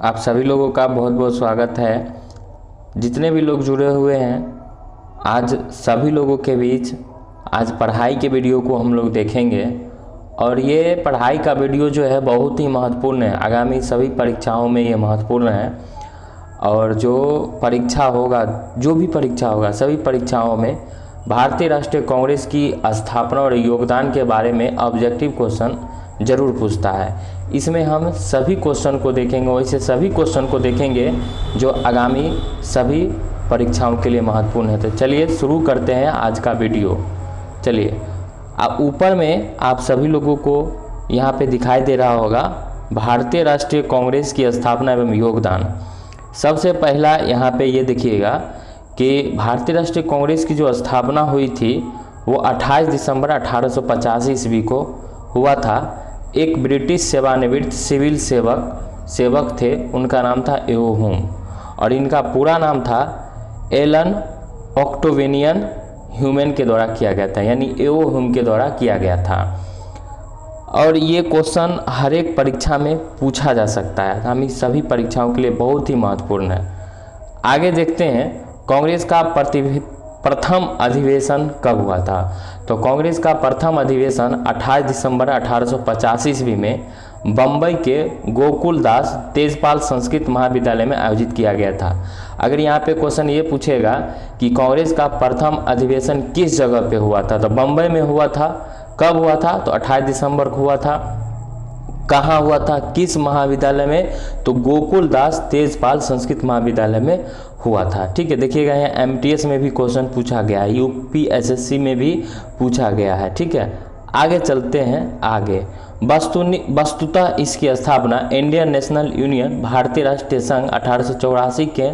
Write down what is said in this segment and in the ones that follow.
आप सभी लोगों का बहुत बहुत स्वागत है। जितने भी लोग जुड़े हुए हैं, आज सभी लोगों के बीच आज पढ़ाई के वीडियो को हम लोग देखेंगे। और ये पढ़ाई का वीडियो जो है बहुत ही महत्वपूर्ण है, आगामी सभी परीक्षाओं में ये महत्वपूर्ण है। और जो परीक्षा होगा, जो भी परीक्षा होगा, सभी परीक्षाओं में भारतीय राष्ट्रीय कांग्रेस की स्थापना और योगदान के बारे में ऑब्जेक्टिव क्वेश्चन जरूर पूछता है। इसमें हम सभी क्वेश्चन को देखेंगे, वैसे सभी क्वेश्चन को देखेंगे जो आगामी सभी परीक्षाओं के लिए महत्वपूर्ण है। तो चलिए शुरू करते हैं आज का वीडियो। चलिए, आप ऊपर में आप सभी लोगों को यहाँ पे दिखाई दे रहा होगा भारतीय राष्ट्रीय कांग्रेस की स्थापना एवं योगदान। सबसे पहला यहाँ पे ये देखिएगा कि भारतीय राष्ट्रीय कांग्रेस की जो स्थापना हुई थी वो 28 दिसंबर 1885 ईस्वी को हुआ था। एक ब्रिटिश सेवानिवृत्त सिविल सेवक थे, उनका नाम था एओ हुम, और इनका पूरा नाम था एलन ऑक्टेवियन ह्यूमन के द्वारा किया गया था, यानी एओ हुम के द्वारा किया गया था। और ये क्वेश्चन हर एक परीक्षा में पूछा जा सकता है, हम इस सभी परीक्षाओं के लिए बहुत ही महत्वपूर्ण है। आगे देखते हैं कांग्रेस का प्रथम अधिवेशन कब हुआ था। तो कांग्रेस का प्रथम अधिवेशन 28 दिसंबर 1885 ईस्वी में बम्बई के गोकुलदास तेजपाल संस्कृत महाविद्यालय में आयोजित किया गया था। अगर यहाँ पे क्वेश्चन ये पूछेगा कि कांग्रेस का प्रथम अधिवेशन किस जगह पे हुआ था, तो बम्बई में हुआ था। कब हुआ था? तो 28 दिसंबर को हुआ था। कहाँ हुआ था, किस महाविद्यालय में? तो गोकुलदास तेजपाल संस्कृत महाविद्यालय में हुआ था। ठीक है, देखिएगा यहाँ एमटीएस में भी क्वेश्चन पूछा गया है, यूपीएसएससी में भी पूछा गया है। ठीक है, आगे चलते हैं। आगे वस्तुतः इसकी स्थापना इंडियन नेशनल यूनियन भारतीय राष्ट्रीय संघ 1884 के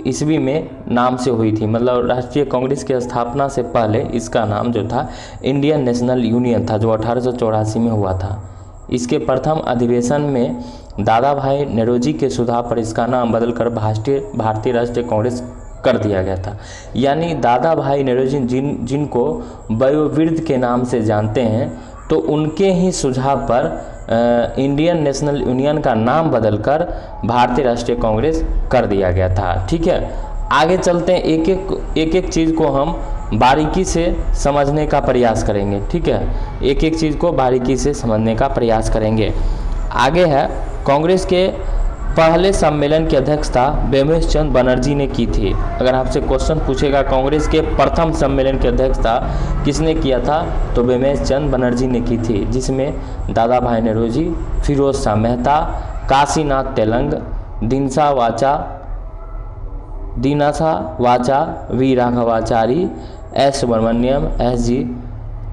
ईस्वी में नाम से हुई थी। मतलब राष्ट्रीय कांग्रेस की स्थापना से पहले इसका नाम जो था इंडियन नेशनल यूनियन था, जो 1884 में हुआ था। इसके प्रथम अधिवेशन में दादा भाई नौरोजी के सुझाव पर इसका नाम बदलकर भारतीय राष्ट्रीय कांग्रेस कर दिया गया था। यानी दादा भाई नौरोजी जिनको वयोवृद्ध के नाम से जानते हैं, तो उनके ही सुझाव पर इंडियन नेशनल यूनियन का नाम बदलकर भारतीय राष्ट्रीय कांग्रेस कर दिया गया था। ठीक है, आगे चलते हैं। एक एक चीज़ को हम बारीकी से समझने का प्रयास करेंगे। ठीक है, एक एक चीज़ को बारीकी से समझने का प्रयास करेंगे। आगे है, कांग्रेस के पहले सम्मेलन की अध्यक्षता बेमेश चंद बनर्जी ने की थी। अगर आपसे क्वेश्चन पूछेगा कांग्रेस के प्रथम सम्मेलन की अध्यक्षता किसने किया था, तो बेमेश चंद बनर्जी ने की थी, जिसमें दादा भाई Naoroji, Firoz Shah Mehta, Kashinath Telang, Dinshaw Wacha, V Raghavachari, S Subramaniam, S G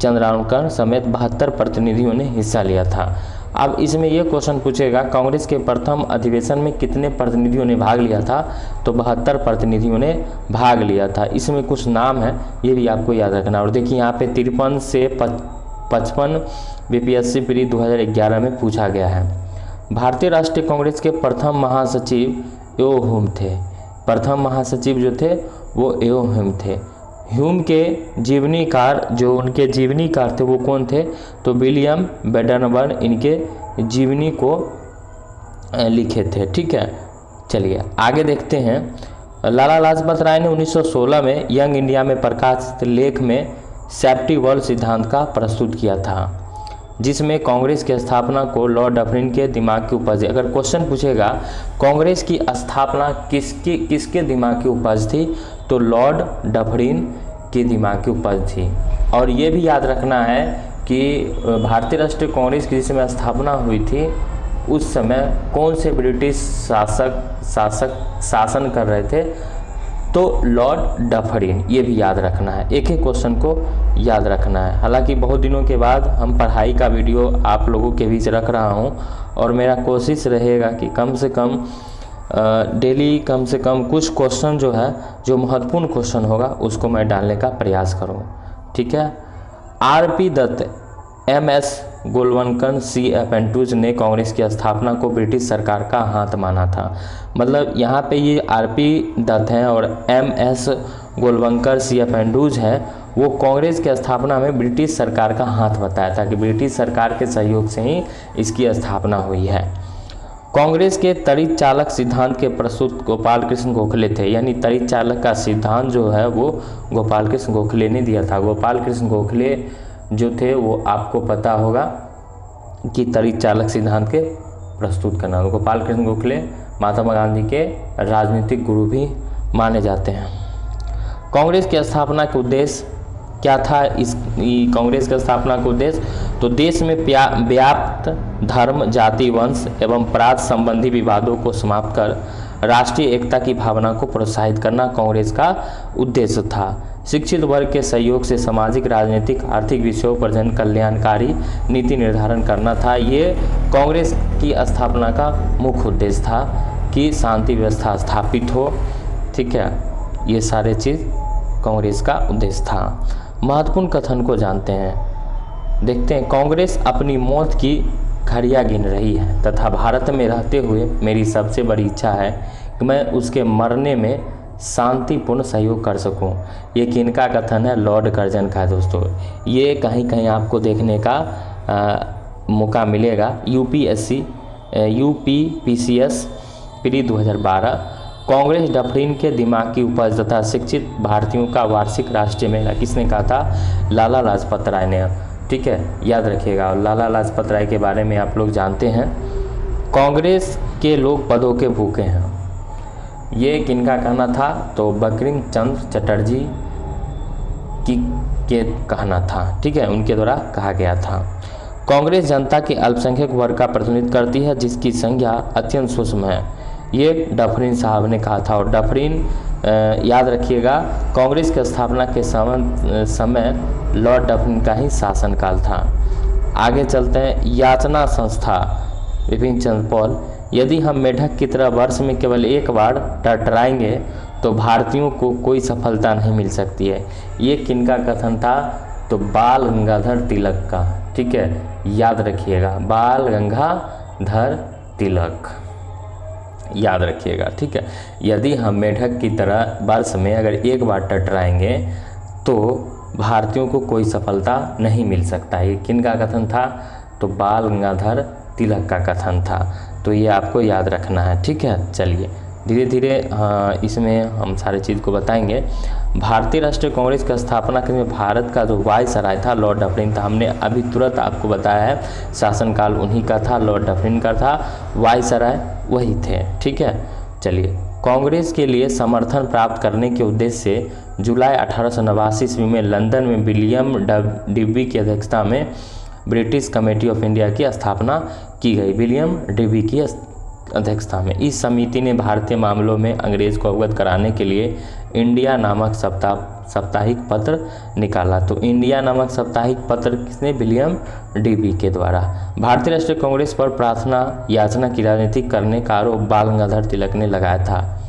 Chandavarkar समेत 72 प्रतिनिधियों ने हिस्सा लिया था। अब इसमें यह क्वेश्चन पूछेगा कांग्रेस के प्रथम अधिवेशन में कितने प्रतिनिधियों ने भाग लिया था, तो 72 प्रतिनिधियों ने भाग लिया था। इसमें कुछ नाम है, ये भी आपको याद रखना। और देखिए यहाँ पे 53 से 55 बीपीएससी प्री 2011 में पूछा गया है। भारतीय राष्ट्रीय कांग्रेस के प्रथम महासचिव एओ हुम थे। प्रथम महासचिव जो थे वो एओ हुम थे। ह्यूम के जीवनीकार, जो उनके जीवनीकार थे वो कौन थे, तो विलियम बेडनबर्न इनके जीवनी को लिखे थे। ठीक है, चलिए आगे देखते हैं। लाला लाजपत राय ने 1916 में यंग इंडिया में प्रकाशित लेख में सेफ्टी वॉल सिद्धांत का प्रस्तुत किया था, जिसमें कांग्रेस की स्थापना को लॉर्ड डफरिन के दिमाग की उपज है। अगर क्वेश्चन पूछेगा कांग्रेस की स्थापना किसके दिमाग की उपज थी, तो लॉर्ड डफरिन के दिमाग की उपज थी। और ये भी याद रखना है कि भारतीय राष्ट्रीय कांग्रेस की जिस समय स्थापना हुई थी, उस समय कौन से ब्रिटिश शासन कर रहे थे, तो लॉर्ड डफरिन। ये भी याद रखना है, एक एक क्वेश्चन को याद रखना है। हालांकि बहुत दिनों के बाद हम पढ़ाई का वीडियो आप लोगों के बीच रख रहा हूं, और मेरा कोशिश रहेगा कि कम से कम डेली कम से कम कुछ क्वेश्चन जो है, जो महत्वपूर्ण क्वेश्चन होगा, उसको मैं डालने का प्रयास करूं। ठीक है, आरपी दत्त, एमएस गोलवलकर, सीएफ एंड्रूज ने कांग्रेस की स्थापना को ब्रिटिश सरकार का हाथ माना था। मतलब यहाँ पे ये आरपी दत्त हैं और एमएस गोलवलकर, सीएफ एंड्रूज हैं, वो कांग्रेस की स्थापना में ब्रिटिश सरकार का हाथ बताया था कि ब्रिटिश सरकार के सहयोग से ही इसकी स्थापना हुई है। कांग्रेस के तड़ित चालक सिद्धांत के प्रस्तुत गोपाल कृष्ण गोखले थे। यानी तड़ित चालक का सिद्धांत जो है वो गोपाल कृष्ण गोखले ने दिया था। गोपाल कृष्ण गोखले जो थे वो आपको पता होगा कि तड़ित चालक सिद्धांत के प्रस्तुत करना। गोपाल कृष्ण गोखले महात्मा गांधी के राजनीतिक गुरु भी माने जाते हैं। कांग्रेस की स्थापना का उद्देश्य क्या था? कांग्रेस की स्थापना का उद्देश्य तो देश में व्याप्त धर्म, जाति, वंश एवं प्रांत संबंधी विवादों को समाप्त कर राष्ट्रीय एकता की भावना को प्रोत्साहित करना कांग्रेस का उद्देश्य था। शिक्षित वर्ग के सहयोग से सामाजिक, राजनीतिक, आर्थिक विषयों पर जन कल्याणकारी नीति निर्धारण करना था। ये कांग्रेस की स्थापना का मुख्य उद्देश्य था कि शांति व्यवस्था स्थापित हो। ठीक है, ये सारे चीज़ कांग्रेस का उद्देश्य था। महत्वपूर्ण कथन को जानते हैं, देखते हैं। कांग्रेस अपनी मौत की घड़ियां गिन रही है तथा भारत में रहते हुए मेरी सबसे बड़ी इच्छा है कि मैं उसके मरने में शांतिपूर्ण सहयोग कर सकूं। ये किनका कथन है? लॉर्ड कर्जन का है दोस्तों। ये कहीं कहीं आपको देखने का मौका मिलेगा। यूपीपीसीएस प्री 2012 कांग्रेस डफरिन के दिमाग की उपज तथा शिक्षित भारतीयों का वार्षिक राष्ट्रीय मेला किसने कहा था? लाला लाजपत राय ने। ठीक है, याद रखिएगा। और लाला लाजपत राय के बारे में आप लोग जानते हैं। कांग्रेस के लोग पदों के भूखे हैं, ये किनका कहना था? तो बंकिम चंद्र चटर्जी के कहना था। ठीक है, उनके द्वारा कहा गया था। कांग्रेस जनता के अल्पसंख्यक वर्ग का प्रतिनिधित्व करती है जिसकी संख्या अत्यंत सूक्ष्म है, ये डफरिन साहब ने कहा था। और डफरिन याद रखिएगा, कांग्रेस की स्थापना के समय लॉर्ड डफरिन का ही शासनकाल था। आगे चलते हैं। याचना संस्था विपिन चंद्र पॉल, यदि हम मेढक की तरह वर्ष में केवल एक बार टरटराएंगे तो भारतीयों को कोई सफलता नहीं मिल सकती है। ये किनका कथन था? तो बाल गंगाधर तिलक का। ठीक है, याद रखिएगा, बाल गंगाधर तिलक, याद रखिएगा। ठीक है, यदि हम मेढक की तरह वर्ष में अगर एक बार टटराएंगे तो भारतीयों को कोई सफलता नहीं मिल सकता है। ये किनका कथन था? तो बाल गंगाधर तिलक का कथन था। तो ये आपको याद रखना है। ठीक है, चलिए धीरे धीरे इसमें हम सारे चीज़ को बताएंगे। भारतीय राष्ट्रीय कांग्रेस की स्थापना के भारत का जो वायसराय था लॉर्ड डफरिन था। हमने अभी तुरंत आपको बताया है, शासनकाल उन्हीं का था, लॉर्ड डफरिन का था, वायसराय वही थे। ठीक है, चलिए। कांग्रेस के लिए समर्थन प्राप्त करने के उद्देश्य से जुलाई 1889 ईस्वी में लंदन में विलियम डिब्बी की अध्यक्षता में ब्रिटिश कमेटी ऑफ इंडिया की स्थापना की गई। विलियम डिब्बी की अध्यक्षता में इस समिति ने भारतीय मामलों में अंग्रेज को अवगत कराने के लिए इंडिया नामक साप्ताहिक पत्र निकाला। तो इंडिया नामक साप्ताहिक पत्र किसने? विलियम डिब्बी के द्वारा। भारतीय राष्ट्रीय कांग्रेस पर प्रार्थना याचना की राजनीति करने का आरोप बाल गंगाधर तिलक ने लगाया था।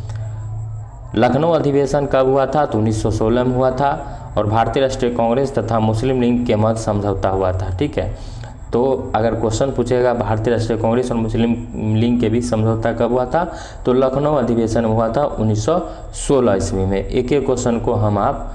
लखनऊ अधिवेशन कब हुआ था? तो 1916 में हुआ था। और भारतीय राष्ट्रीय कांग्रेस तथा मुस्लिम लीग के मध्य समझौता हुआ था। ठीक है, तो अगर क्वेश्चन पूछेगा भारतीय राष्ट्रीय कांग्रेस और मुस्लिम लीग के बीच समझौता कब हुआ था? तो लखनऊ अधिवेशन हुआ था 1916 ईस्वी में। एक एक क्वेश्चन को हम आप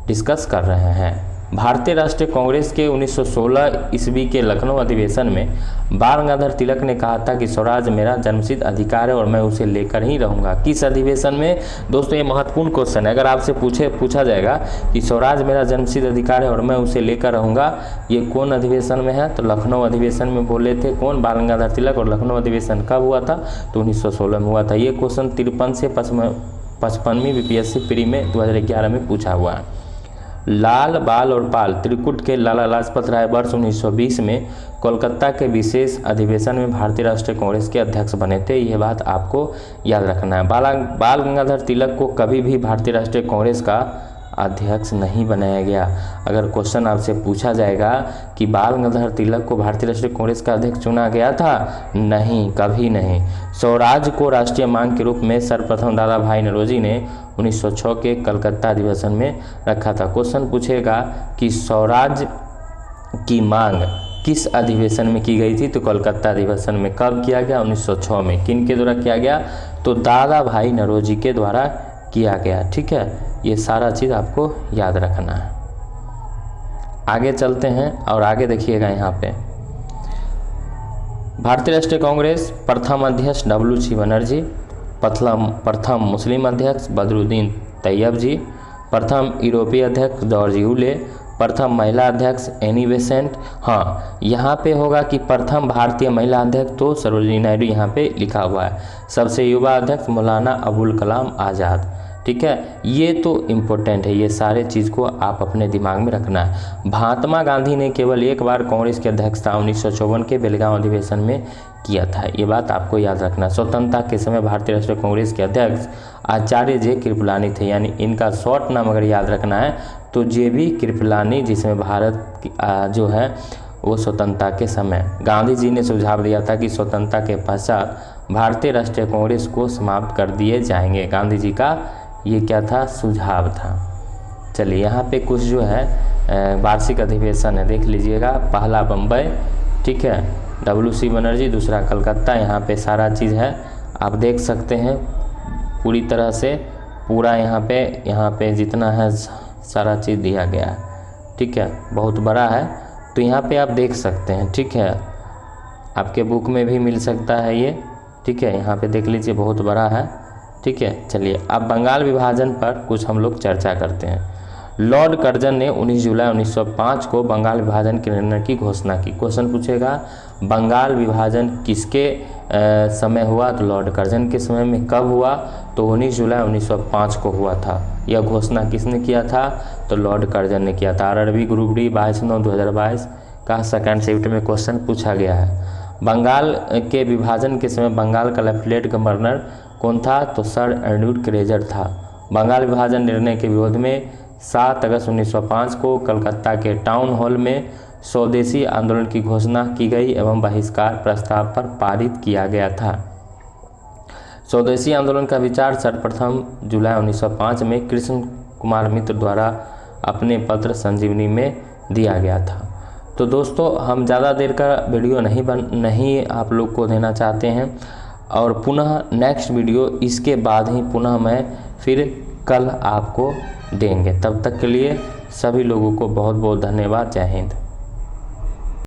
डिस्कस कर रहे हैं। भारतीय राष्ट्रीय कांग्रेस के 1916 ईस्वी के लखनऊ अधिवेशन में बाल गंगाधर तिलक ने कहा था कि स्वराज मेरा जन्मसिद्ध अधिकार है और मैं उसे लेकर ही रहूंगा। किस अधिवेशन में? दोस्तों ये महत्वपूर्ण क्वेश्चन है। अगर आपसे पूछा जाएगा कि स्वराज मेरा जन्मसिद्ध अधिकार है और मैं उसे लेकर रहूंगा, ये कौन अधिवेशन में है? तो लखनऊ अधिवेशन में बोले थे कौन? बाल गंगाधर तिलक। और लखनऊ अधिवेशन कब हुआ था? तो 1916 में हुआ था। ये क्वेश्चन 53 से 55वीं बीपीएससी प्री में 2011 में पूछा हुआ है। लाल, बाल और पाल त्रिकूट के लाला लाजपत राय वर्ष 1920 में कोलकाता के विशेष अधिवेशन में भारतीय राष्ट्रीय कांग्रेस के अध्यक्ष बने थे। यह बात आपको याद रखना है। बाल गंगाधर तिलक को कभी भी भारतीय राष्ट्रीय कांग्रेस का अध्यक्ष नहीं बनाया गया। अगर क्वेश्चन आपसे पूछा जाएगा कि बाल गंगाधर तिलक को भारतीय राष्ट्रीय कांग्रेस का अध्यक्ष चुना गया था, नहीं, कभी नहीं। स्वराज को राष्ट्रीय मांग के रूप में सर्वप्रथम दादा भाई नौरोजी ने 1906 के कलकत्ता अधिवेशन में रखा था। क्वेश्चन पूछेगा कि स्वराज की मांग किस अधिवेशन में की गई थी? तो कोलकाता अधिवेशन में। कब किया गया? 1906 में। किन के द्वारा किया गया? तो दादा भाई नौरोजी के द्वारा किया गया। ठीक है, ये सारा चीज़ आपको याद रखना है। आगे चलते हैं और आगे देखिएगा यहाँ पे भारतीय राष्ट्रीय कांग्रेस प्रथम अध्यक्ष WC बनर्जी, प्रथम मुस्लिम अध्यक्ष बदरुद्दीन तैयब जी, प्रथम यूरोपीय अध्यक्ष जॉर्ज यूले, प्रथम महिला अध्यक्ष एनी बेसेंट। हाँ, यहाँ पे होगा कि प्रथम भारतीय महिला अध्यक्ष तो सरोजिनी नायडू यहाँ पे लिखा हुआ है। सबसे युवा अध्यक्ष मौलाना अबुल कलाम आज़ाद। ठीक है, ये तो इम्पोर्टेंट है, ये सारे चीज़ को आप अपने दिमाग में रखना है। महात्मा गांधी ने केवल एक बार कांग्रेस की अध्यक्षता 1954 के बेलगांव अधिवेशन में किया था, ये बात आपको याद रखना। स्वतंत्रता के समय भारतीय राष्ट्रीय कांग्रेस के अध्यक्ष आचार्य जे कृपलानी थे, यानी इनका शॉर्ट नाम अगर याद रखना है तो JB कृपलानी, जिसमें भारत जो है वो स्वतंत्रता के समय गांधी जी ने सुझाव दिया था कि स्वतंत्रता के पश्चात भारतीय राष्ट्रीय कांग्रेस को समाप्त कर दिए जाएंगे। गांधी जी का ये क्या था, सुझाव था। चलिए यहाँ पे कुछ जो है वार्षिक अधिवेशन है, देख लीजिएगा। पहला बम्बई, ठीक है, WC बनर्जी, दूसरा कलकत्ता। यहाँ पे सारा चीज़ है, आप देख सकते हैं पूरी तरह से, पूरा यहाँ पे जितना है सारा चीज़ दिया गया है। ठीक है, बहुत बड़ा है, तो यहाँ पे आप देख सकते हैं। ठीक है, आपके बुक में भी मिल सकता है ये। ठीक है, यहाँ पे देख लीजिए, बहुत बड़ा है। ठीक है, चलिए अब बंगाल विभाजन पर कुछ हम लोग चर्चा करते हैं। लॉर्ड कर्जन ने 19 जुलाई 1905 को बंगाल विभाजन के निर्णय की घोषणा की। क्वेश्चन पूछेगा बंगाल विभाजन किसके समय हुआ, तो लॉर्ड कर्जन के समय में। कब हुआ, तो 19 जुलाई 1905 को हुआ था। यह घोषणा किसने किया था, तो लॉर्ड कर्जन ने किया था। RRB ग्रुप D 22/9/2022 का सेकंड शिफ्ट में क्वेश्चन पूछा गया है। बंगाल के विभाजन के समय बंगाल का लेफ्टिनेंट गवर्नर कौन था, तो सर एडवर्ड क्रेजर था। बंगाल विभाजन निर्णय के विरोध में 7 अगस्त 1905 को कलकत्ता के टाउन हॉल में स्वदेशी आंदोलन की घोषणा की गई एवं बहिष्कार प्रस्ताव पर पारित किया गया था। स्वदेशी आंदोलन का विचार सर्वप्रथम जुलाई 1905 में कृष्ण कुमार मित्र द्वारा अपने पत्र संजीवनी में दिया गया था। तो दोस्तों, हम ज़्यादा देर का वीडियो नहीं आप लोग को देना चाहते हैं, और पुनः नेक्स्ट वीडियो इसके बाद ही पुनः मैं फिर कल आपको देंगे। तब तक के लिए सभी लोगों को बहुत बहुत धन्यवाद। जय हिंद।